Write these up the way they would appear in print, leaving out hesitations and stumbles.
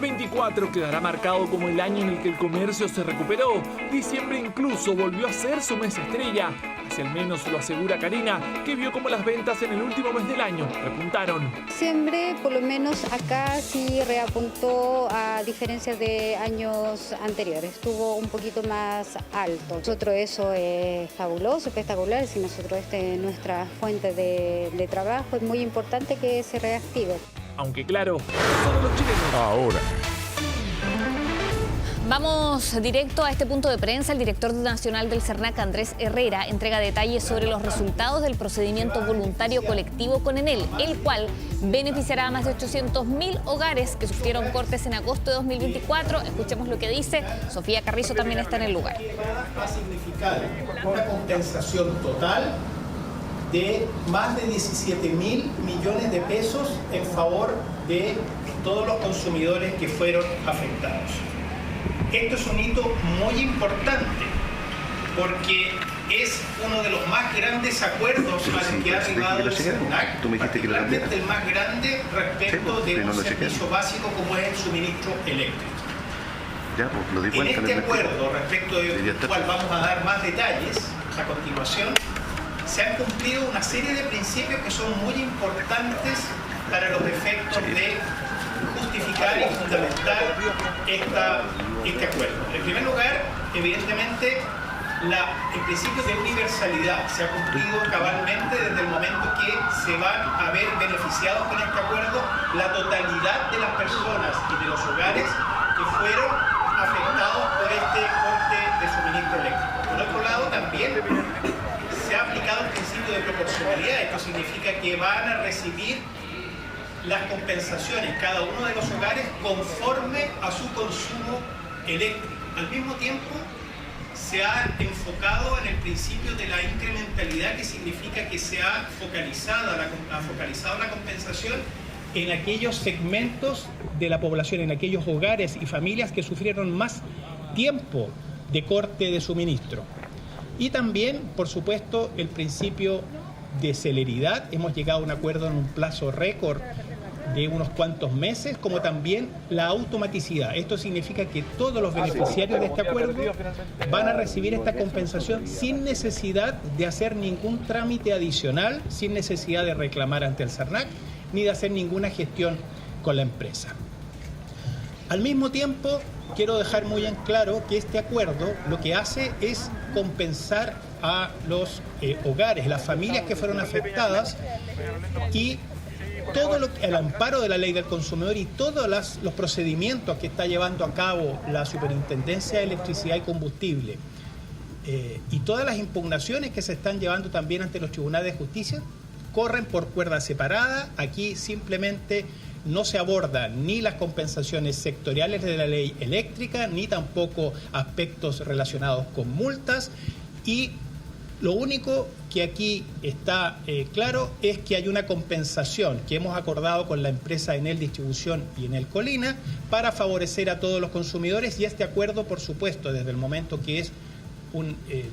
2024 quedará marcado como el año en el que el comercio se recuperó. Diciembre incluso volvió a ser su mes estrella. Así al menos lo asegura Karina, que vio como las ventas en el último mes del año repuntaron. Diciembre, por lo menos acá sí reapuntó a diferencia de años anteriores. Estuvo un poquito más alto. Nosotros eso es fabuloso, espectacular. Si nosotros nuestra fuente de trabajo, es muy importante que se reactive. Aunque claro, solo los chilenos. Ahora. Vamos directo a este punto de prensa. El director nacional del CERNAC, Andrés Herrera, entrega detalles sobre los resultados del procedimiento voluntario colectivo con Enel, el cual beneficiará a más de 800.000 hogares que sufrieron cortes en agosto de 2024. Escuchemos lo que dice. Sofía Carrizo también está en el lugar. Va a significar una compensación total de más de 17.000 millones de pesos en favor de todos los consumidores que fueron afectados. Esto es un hito muy importante porque es uno de los más grandes acuerdos a los que ha arribado el CERNAC, particularmente el más grande respecto de un servicio básico como es el suministro eléctrico. En este acuerdo, respecto del cual vamos a dar más detalles a continuación, se han cumplido una serie de principios que son muy importantes para los efectos de justificar y fundamentar este acuerdo. En primer lugar, evidentemente, el principio de universalidad se ha cumplido cabalmente desde el momento que se van a ver beneficiados con este acuerdo la totalidad de las personas y de los hogares que fueron afectados por este corte de suministro eléctrico. Por otro lado, también se ha aplicado el principio de proporcionalidad. Esto significa que van a recibir las compensaciones cada uno de los hogares conforme a su consumo eléctrico. Al mismo tiempo, se ha enfocado en el principio de la incrementalidad, que significa que se ha focalizado la compensación en aquellos segmentos de la población, en aquellos hogares y familias que sufrieron más tiempo de corte de suministro. Y también, por supuesto, el principio de celeridad. Hemos llegado a un acuerdo en un plazo récord de unos cuantos meses, como también la automaticidad. Esto significa que todos los beneficiarios de este acuerdo van a recibir esta compensación sin necesidad de hacer ningún trámite adicional, sin necesidad de reclamar ante el CERNAC, ni de hacer ninguna gestión con la empresa. Al mismo tiempo, quiero dejar muy en claro que este acuerdo lo que hace es compensar a los hogares, las familias que fueron afectadas, y todo el amparo de la ley del consumidor y todos los procedimientos que está llevando a cabo la Superintendencia de Electricidad y Combustible y todas las impugnaciones que se están llevando también ante los tribunales de justicia corren por cuerda separada. Aquí simplemente no se abordan ni las compensaciones sectoriales de la ley eléctrica, ni tampoco aspectos relacionados con multas, y lo único que aquí está claro es que hay una compensación que hemos acordado con la empresa Enel Distribución y Enel Colina para favorecer a todos los consumidores, y este acuerdo, por supuesto, desde el momento que es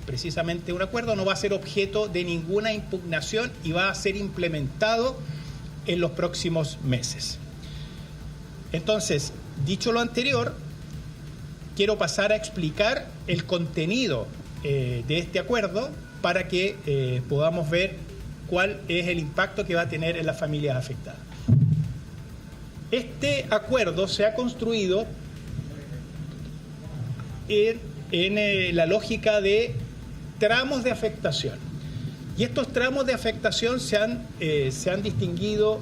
precisamente un acuerdo, no va a ser objeto de ninguna impugnación y va a ser implementado en los próximos meses. Entonces, dicho lo anterior, quiero pasar a explicar el contenido de este acuerdo para que podamos ver cuál es el impacto que va a tener en las familias afectadas. Este acuerdo se ha construido en la lógica de tramos de afectación. Y estos tramos de afectación se han distinguido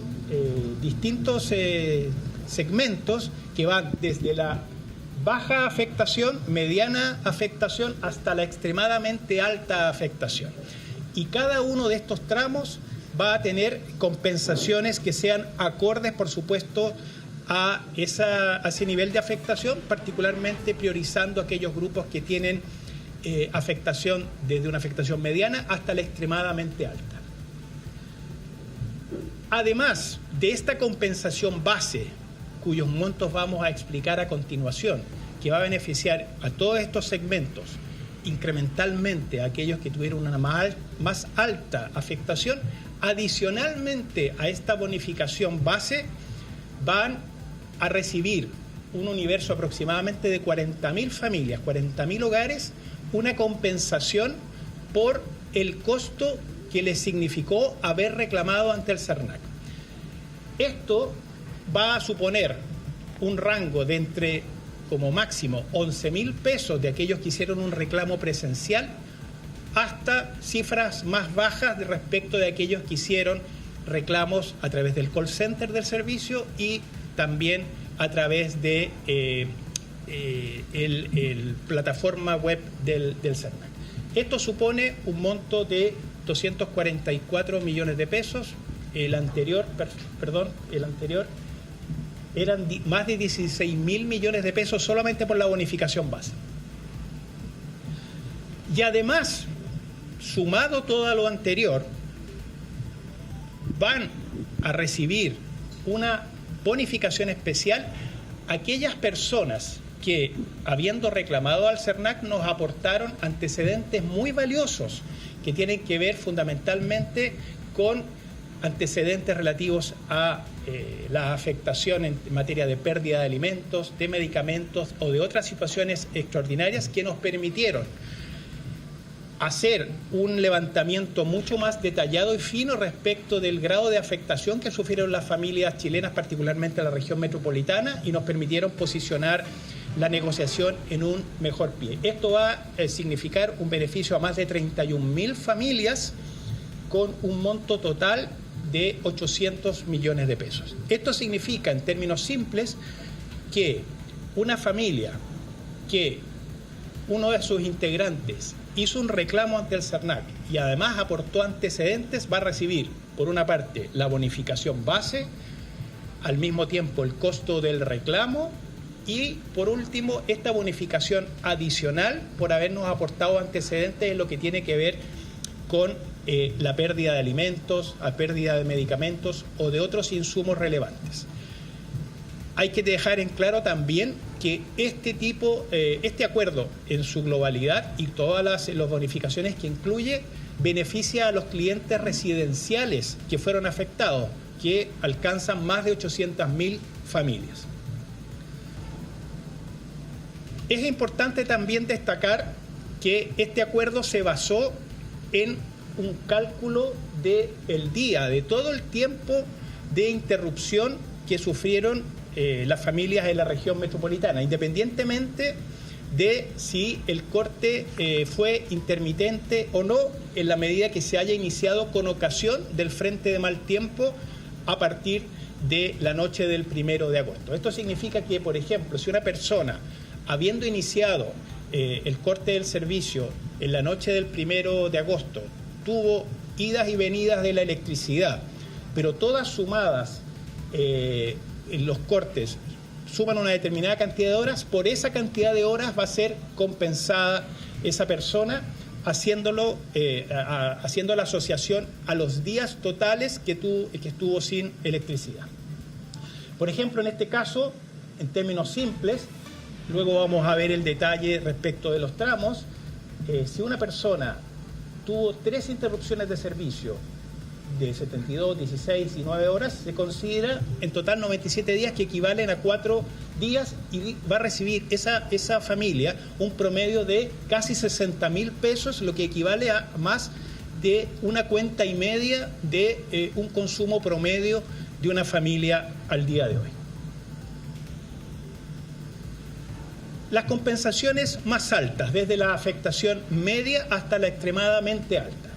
distintos segmentos que van desde la baja afectación, mediana afectación, hasta la extremadamente alta afectación. Y cada uno de estos tramos va a tener compensaciones que sean acordes, por supuesto, a ese nivel de afectación, particularmente priorizando aquellos grupos que tienen afectación desde una afectación mediana hasta la extremadamente alta. Además de esta compensación base, cuyos montos vamos a explicar a continuación, que va a beneficiar a todos estos segmentos, incrementalmente a aquellos que tuvieron una más alta afectación, adicionalmente a esta bonificación base, van a recibir un universo aproximadamente de 40.000 familias, 40.000 hogares, una compensación por el costo que les significó haber reclamado ante el CERNAC. Esto va a suponer un rango de entre, como máximo, 11.000 pesos de aquellos que hicieron un reclamo presencial, hasta cifras más bajas respecto de aquellos que hicieron reclamos a través del call center del servicio y también a través de el plataforma web del CERNAC. Esto supone un monto de 244 millones de pesos. El anterior eran más de 16.000 millones de pesos solamente por la bonificación base. Y además, sumado todo a lo anterior, van a recibir una bonificación especial aquellas personas que, habiendo reclamado al CERNAC, nos aportaron antecedentes muy valiosos que tienen que ver fundamentalmente con antecedentes relativos a la afectación en materia de pérdida de alimentos, de medicamentos o de otras situaciones extraordinarias que nos permitieron hacer un levantamiento mucho más detallado y fino respecto del grado de afectación que sufrieron las familias chilenas, particularmente en la región metropolitana, y nos permitieron posicionar la negociación en un mejor pie. Esto va a significar un beneficio a más de 31.000 familias con un monto total de 800 millones de pesos. Esto significa, en términos simples, que una familia que uno de sus integrantes hizo un reclamo ante el CERNAC y además aportó antecedentes, va a recibir, por una parte, la bonificación base, al mismo tiempo el costo del reclamo y, por último, esta bonificación adicional por habernos aportado antecedentes en lo que tiene que ver con la pérdida de alimentos, la pérdida de medicamentos o de otros insumos relevantes. Hay que dejar en claro también que este acuerdo en su globalidad y todas las bonificaciones que incluye beneficia a los clientes residenciales que fueron afectados, que alcanzan más de 800.000 familias. Es importante también destacar que este acuerdo se basó en un cálculo del día, de todo el tiempo de interrupción que sufrieron las familias en la región metropolitana, independientemente de si el corte fue intermitente o no, en la medida que se haya iniciado con ocasión del frente de mal tiempo a partir de la noche del 1 de agosto. Esto significa que, por ejemplo, si una persona, habiendo iniciado el corte del servicio en la noche del 1 de agosto, tuvo idas y venidas de la electricidad, pero todas sumadas en los cortes suman una determinada cantidad de horas, por esa cantidad de horas va a ser compensada esa persona haciendo la asociación a los días totales que estuvo sin electricidad. Por ejemplo, en este caso, en términos simples, luego vamos a ver el detalle respecto de los tramos. Si una persona tuvo 3 interrupciones de servicio de 72, 16 y 9 horas, se considera en total 97 días, que equivalen a 4 días, y va a recibir esa familia un promedio de casi 60.000 pesos, lo que equivale a más de una cuenta y media de un consumo promedio de una familia al día de hoy. Las compensaciones más altas, desde la afectación media hasta la extremadamente alta.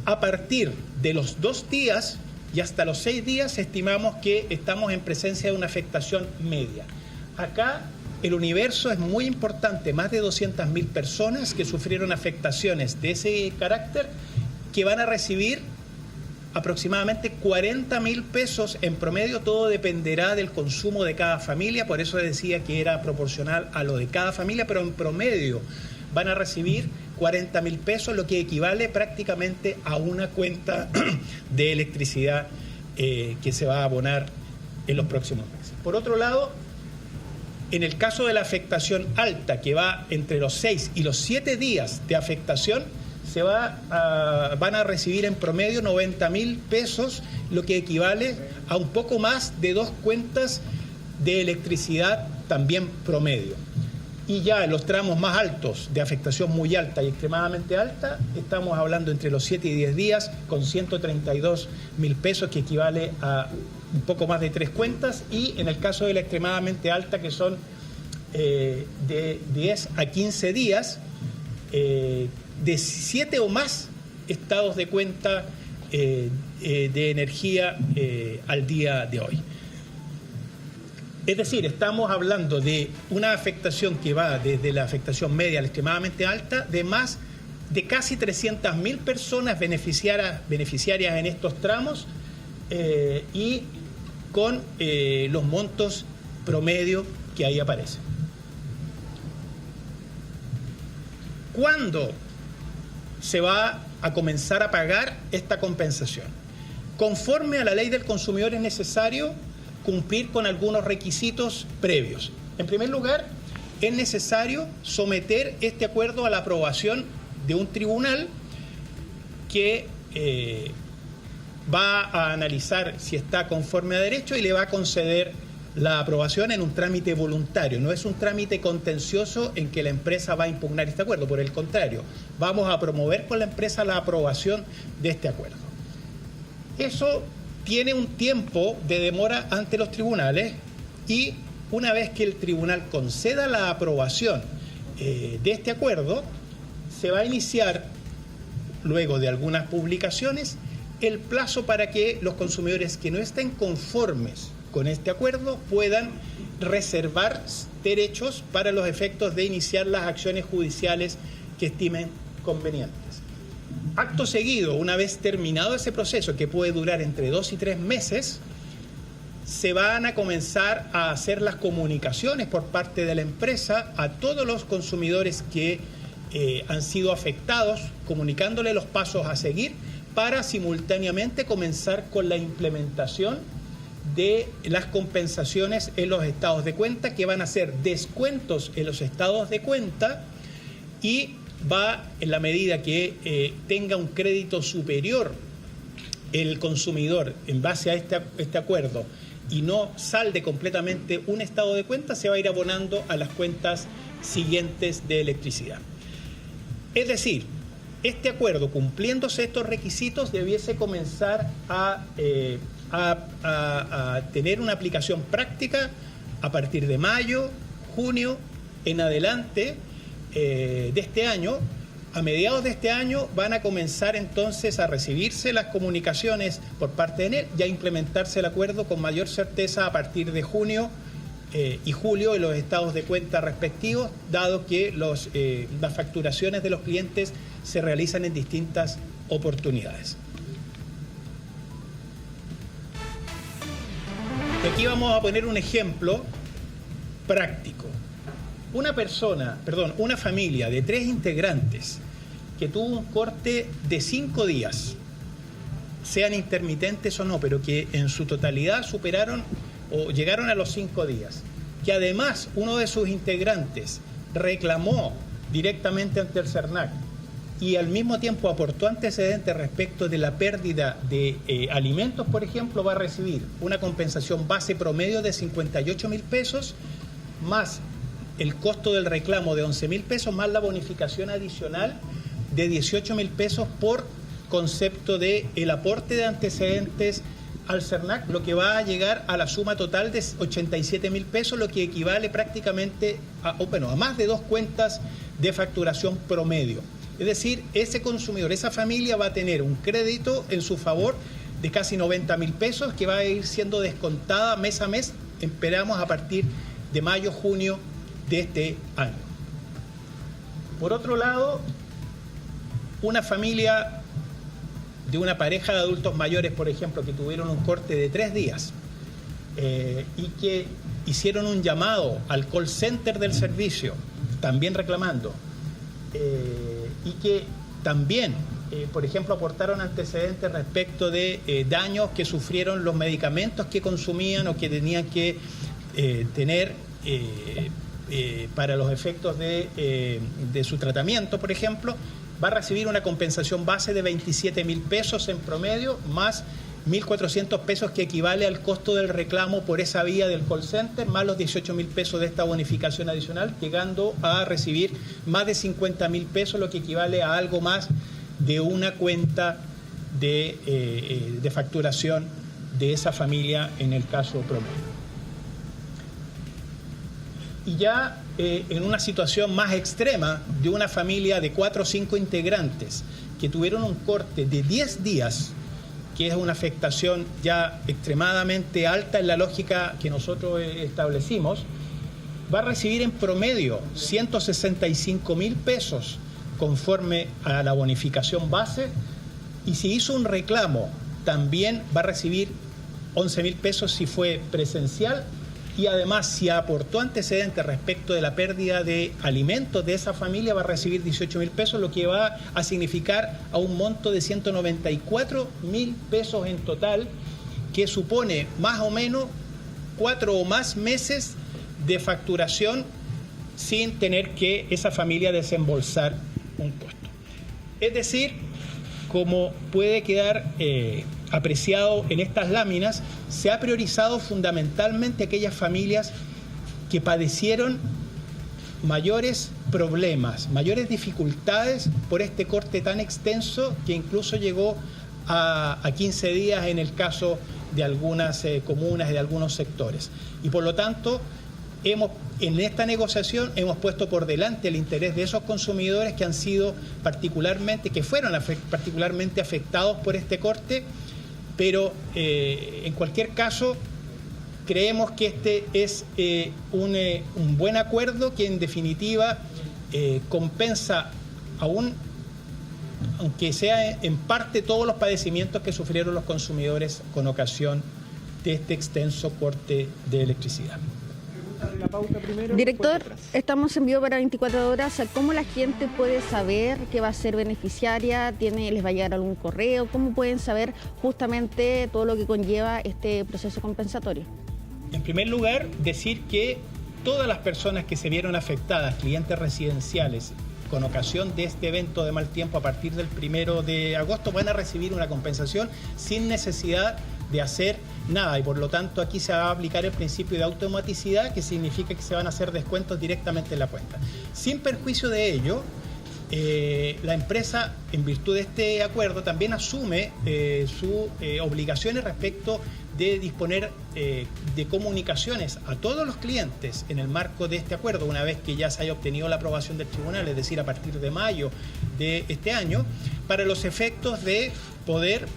A partir de los 2 días y hasta los 6 días estimamos que estamos en presencia de una afectación media. Acá el universo es muy importante, más de 200.000 personas que sufrieron afectaciones de ese carácter, que van a recibir aproximadamente 40.000 pesos en promedio. Todo dependerá del consumo de cada familia, por eso decía que era proporcional a lo de cada familia, pero en promedio van a recibir 40.000 pesos, lo que equivale prácticamente a una cuenta de electricidad que se va a abonar en los próximos meses. Por otro lado, en el caso de la afectación alta, que va entre los 6 y los 7 días de afectación, van a recibir en promedio 90.000 pesos, lo que equivale a un poco más de 2 cuentas de electricidad también promedio. Y ya en los tramos más altos, de afectación muy alta y extremadamente alta, estamos hablando entre los 7 y 10 días con 132.000 pesos, que equivale a un poco más de 3 cuentas, y en el caso de la extremadamente alta, que son de 10 a 15 días, de 7 o más estados de cuenta de energía al día de hoy. Es decir, estamos hablando de una afectación que va desde la afectación media a la extremadamente alta, de más de casi 300.000 personas beneficiarias en estos tramos, y con los montos promedio que ahí aparecen. ¿Cuándo se va a comenzar a pagar esta compensación? Conforme a la ley del consumidor es necesario cumplir con algunos requisitos previos. En primer lugar, es necesario someter este acuerdo a la aprobación de un tribunal que va a analizar si está conforme a derecho y le va a conceder la aprobación en un trámite voluntario. No es un trámite contencioso en que la empresa va a impugnar este acuerdo. Por el contrario, vamos a promover con la empresa la aprobación de este acuerdo. Eso tiene un tiempo de demora ante los tribunales, y una vez que el tribunal conceda la aprobación de este acuerdo, se va a iniciar, luego de algunas publicaciones, el plazo para que los consumidores que no estén conformes con este acuerdo puedan reservar derechos para los efectos de iniciar las acciones judiciales que estimen convenientes. Acto seguido, una vez terminado ese proceso, que puede durar entre 2 y 3 meses, se van a comenzar a hacer las comunicaciones por parte de la empresa a todos los consumidores que han sido afectados, comunicándole los pasos a seguir para simultáneamente comenzar con la implementación de las compensaciones en los estados de cuenta, que van a ser descuentos en los estados de cuenta, y va, en la medida que tenga un crédito superior el consumidor en base a este acuerdo y no salde completamente un estado de cuenta, se va a ir abonando a las cuentas siguientes de electricidad. Es decir, este acuerdo, cumpliéndose estos requisitos, debiese comenzar a tener una aplicación práctica a partir de mayo, junio, en adelante de este año. A mediados de este año van a comenzar entonces a recibirse las comunicaciones por parte de ENEL y a implementarse el acuerdo con mayor certeza a partir de junio y julio en los estados de cuenta respectivos, dado que las facturaciones de los clientes se realizan en distintas oportunidades. Aquí vamos a poner un ejemplo práctico. Una familia de 3 integrantes que tuvo un corte de 5 días, sean intermitentes o no, pero que en su totalidad superaron o llegaron a los 5 días, que además uno de sus integrantes reclamó directamente ante el SERNAC y al mismo tiempo aportó antecedentes respecto de la pérdida de alimentos, por ejemplo, va a recibir una compensación base promedio de 58.000 pesos, más el costo del reclamo de 11.000 pesos, más la bonificación adicional de 18.000 pesos por concepto de el aporte de antecedentes al SERNAC, lo que va a llegar a la suma total de 87.000 pesos, lo que equivale prácticamente a más de 2 cuentas de facturación promedio. Es decir, ese consumidor, esa familia va a tener un crédito en su favor de casi 90.000 pesos que va a ir siendo descontada mes a mes, esperamos a partir de mayo, junio de este año. Por otro lado, una familia de una pareja de adultos mayores, por ejemplo, que tuvieron un corte de 3 días y que hicieron un llamado al call center del servicio, también reclamando, y que también, por ejemplo, aportaron antecedentes respecto de daños que sufrieron los medicamentos que consumían o que tenían que tener para los efectos de su tratamiento, por ejemplo, va a recibir una compensación base de 27.000 pesos en promedio, más 1.400 pesos, que equivale al costo del reclamo por esa vía del call center, más los 18.000 pesos de esta bonificación adicional, llegando a recibir más de 50.000 pesos, lo que equivale a algo más de una cuenta de facturación de esa familia en el caso promedio. Y ya en una situación más extrema de una familia de 4 o 5 integrantes que tuvieron un corte de 10 días, que es una afectación ya extremadamente alta en la lógica que nosotros establecimos, va a recibir en promedio 165.000 pesos conforme a la bonificación base, y si hizo un reclamo también va a recibir 11.000 pesos si fue presencial, y además si aportó antecedentes respecto de la pérdida de alimentos de esa familia va a recibir 18.000 pesos, lo que va a significar a un monto de 194.000 pesos en total, que supone más o menos 4 o más meses de facturación sin tener que esa familia desembolsar un costo. Es decir, como puede quedar apreciado en estas láminas, se ha priorizado fundamentalmente aquellas familias que padecieron mayores problemas, mayores dificultades por este corte tan extenso, que incluso llegó a 15 días en el caso de algunas comunas y de algunos sectores. Y por lo tanto, en esta negociación hemos puesto por delante el interés de esos consumidores que han sido fueron particularmente afectados por este corte, pero en cualquier caso creemos que este es un buen acuerdo que en definitiva compensa aunque sea en parte, todos los padecimientos que sufrieron los consumidores con ocasión de este extenso corte de electricidad. Director, estamos en vivo para 24 horas. ¿Cómo la gente puede saber que va a ser beneficiaria? ¿Les va a llegar algún correo? ¿Cómo pueden saber justamente todo lo que conlleva este proceso compensatorio? En primer lugar, decir que todas las personas que se vieron afectadas, clientes residenciales, con ocasión de este evento de mal tiempo a partir del 1 de agosto, van a recibir una compensación sin necesidad de hacer nada, y por lo tanto aquí se va a aplicar el principio de automaticidad, que significa que se van a hacer descuentos directamente en la cuenta. Sin perjuicio de ello, la empresa, en virtud de este acuerdo, también asume sus obligaciones respecto de disponer de comunicaciones a todos los clientes en el marco de este acuerdo, una vez que ya se haya obtenido la aprobación del tribunal, es decir, a partir de mayo de este año, para los efectos de poder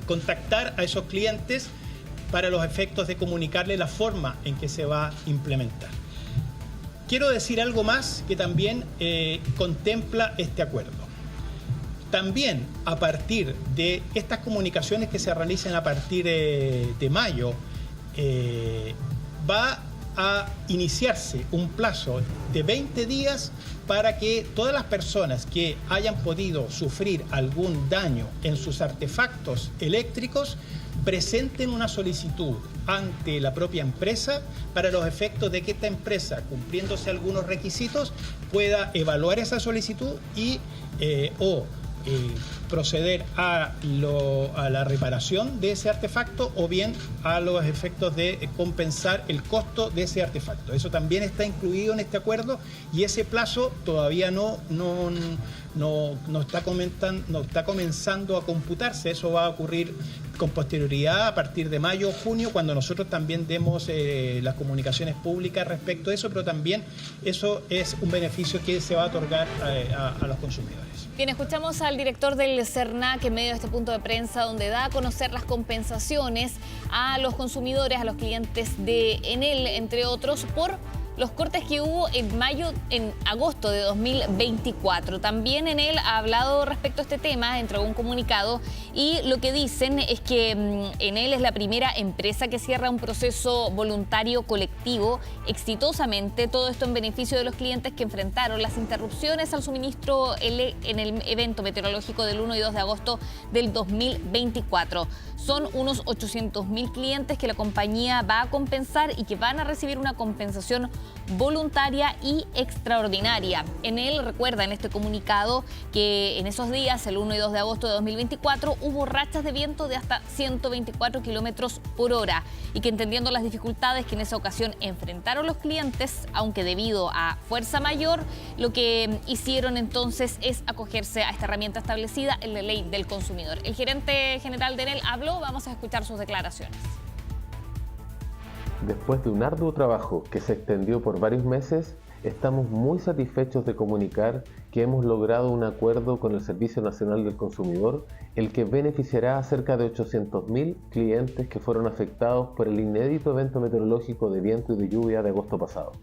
contactar a esos clientes para los efectos de comunicarle la forma en que se va a implementar. Quiero decir algo más que también contempla este acuerdo. También a partir de estas comunicaciones que se realicen a partir de mayo, va a iniciarse un plazo de 20 días para que todas las personas que hayan podido sufrir algún daño en sus artefactos eléctricos presenten una solicitud ante la propia empresa para los efectos de que esta empresa, cumpliéndose algunos requisitos, pueda evaluar esa solicitud y proceder a la reparación de ese artefacto, o bien a los efectos de compensar el costo de ese artefacto. Eso también está incluido en este acuerdo, y ese plazo todavía no está comenzando a computarse. Eso va a ocurrir con posterioridad a partir de mayo o junio, cuando nosotros también demos las comunicaciones públicas respecto a eso, pero también eso es un beneficio que se va a otorgar a los consumidores. Bien, escuchamos al director del CERNAC en medio de este punto de prensa, donde da a conocer las compensaciones a los consumidores, a los clientes de Enel, entre otros, por los cortes que hubo en agosto de 2024. También Enel ha hablado respecto a este tema, entregó un comunicado, y lo que dicen es que Enel es la primera empresa que cierra un proceso voluntario colectivo exitosamente, todo esto en beneficio de los clientes que enfrentaron las interrupciones al suministro en el evento meteorológico del 1 y 2 de agosto del 2024. Son unos 800.000 clientes que la compañía va a compensar y que van a recibir una compensación voluntaria y extraordinaria. En él recuerda en este comunicado que en esos días, el 1 y 2 de agosto de 2024, hubo rachas de viento de hasta 124 kilómetros por hora y que, entendiendo las dificultades que en esa ocasión enfrentaron los clientes, aunque debido a fuerza mayor, lo que hicieron entonces es acogerse a esta herramienta establecida en la Ley del Consumidor. El gerente general de Enel habló, vamos a escuchar sus declaraciones. Después de un arduo trabajo que se extendió por varios meses, estamos muy satisfechos de comunicar que hemos logrado un acuerdo con el Servicio Nacional del Consumidor, el que beneficiará a cerca de 800.000 clientes que fueron afectados por el inédito evento meteorológico de viento y de lluvia de agosto pasado.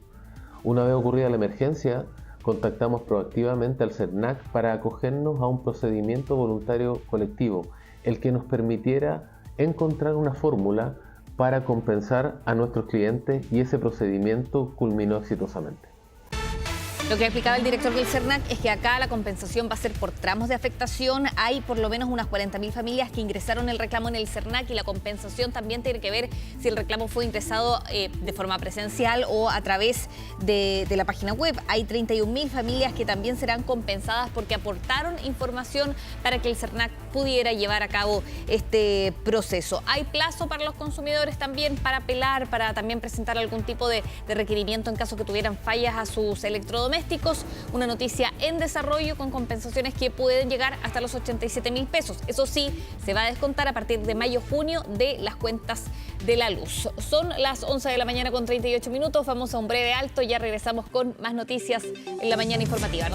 Una vez ocurrida la emergencia, contactamos proactivamente al CERNAC para acogernos a un procedimiento voluntario colectivo, el que nos permitiera encontrar una fórmula para compensar a nuestros clientes, y ese procedimiento culminó exitosamente. Lo que explicaba el director del CERNAC es que acá la compensación va a ser por tramos de afectación. Hay por lo menos unas 40.000 familias que ingresaron el reclamo en el CERNAC, y la compensación también tiene que ver si el reclamo fue ingresado de forma presencial o a través de la página web. Hay 31.000 familias que también serán compensadas porque aportaron información para que el CERNAC pudiera llevar a cabo este proceso. Hay plazo para los consumidores también para apelar, para también presentar algún tipo de requerimiento en caso que tuvieran fallas a sus electrodomésticos. Una noticia en desarrollo con compensaciones que pueden llegar hasta los 87.000 pesos. Eso sí, se va a descontar a partir de mayo-junio de las cuentas de la luz. Son las 11 de la mañana con 38 minutos. Vamos a un breve alto. Ya regresamos con más noticias en la mañana informativa.